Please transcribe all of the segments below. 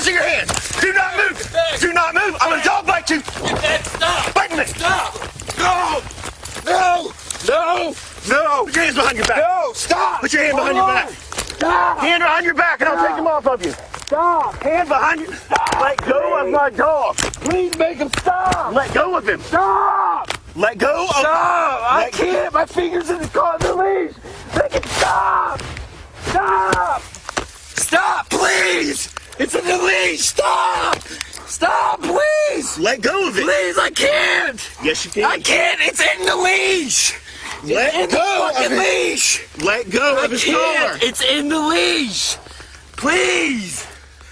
hands in your hands. Do not move. Do not move. I'm gonna dog bite you. Stop. Bite me. Stop. No. No. No. No. Put your hands behind your back. No. Stop. Put your hand behind your back. Stop. Hand behind your back and I'll take them off of you. Stop. Hand behind you. Stop. Let go of my dog. Please make him stop. Let go of him. Stop. Let go of Stop. I can't. My fingers in the leash. Make him stop. Stop. Stop, please. It's in the leash. Stop. Stop, please. Let go of it. Please, I can't. Yes, you can. I can't. It's in the leash. Let go of the it. leash. Let go I of his can't. collar. It's in the leash. Please.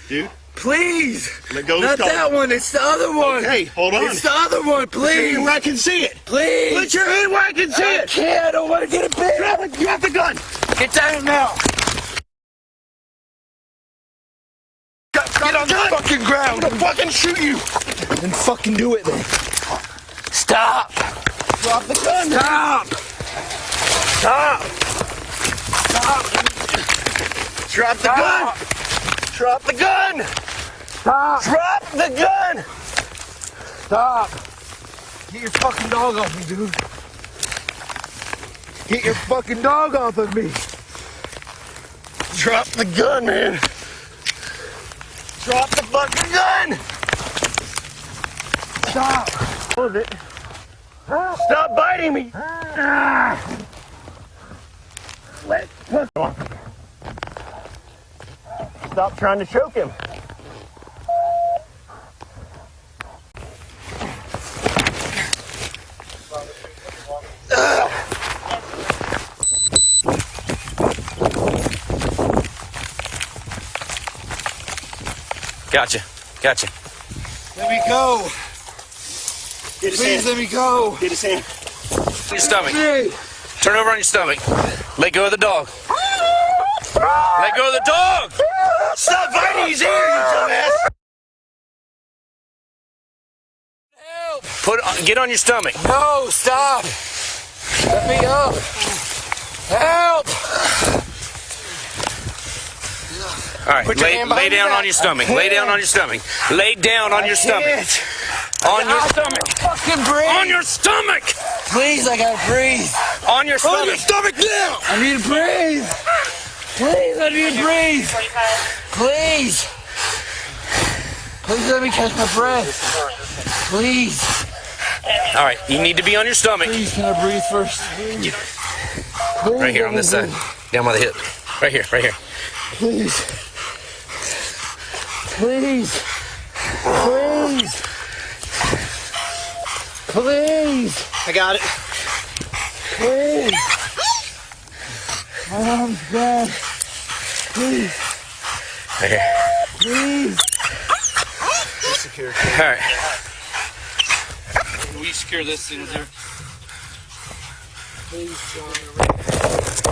Dude, Please. let go of his Not collar. that one. It's the other one. Okay, hold on. It's the other one. Put your hand Please. where I can see it. Please. Put your hand where I can see I it. can't. I don't want to get it bit. Drop the gun. Get down now. Get on the fucking ground. I'm gonna fucking shoot you. Then fucking do it then. Stop. Drop the gun. Stop. Stop. Stop. Drop the gun. Drop the gun. Stop. Drop the gun. Stop. Get your fucking dog off me, dude. Get your fucking dog off of me. Drop the gun, man. Drop the fucking gun. Stop. What was it? Stop biting me. Let go. Stop trying to choke him. Gotcha. Gotcha. Let me go. Get his Please hand. let me go. Get his hand. Your stomach. Hey. Turn over on your stomach. Let go of the dog. Let go of the dog. Stop biting his ear, you dumbass. Help. Get on your stomach. No, stop. Let me up. Help. All right. Put your hand Lay behind your down back. on your stomach. I Lay down can't. on your stomach. Lay down on your stomach. On your stomach. Fucking breathe. On your stomach. Please, I gotta breathe. On your On your stomach. stomach now. I need to breathe. Please, I need to breathe. Please. Please let me catch my breath. Please. All right. You need to be on your stomach. Please, can I breathe first? Please, Right here on this side. Down by the hip. Right here. Right here. Please. Please. Please. Please. I got it. Please. My arm's bad. Please. Right here. Please. All right. We secure this thing there. Please, John.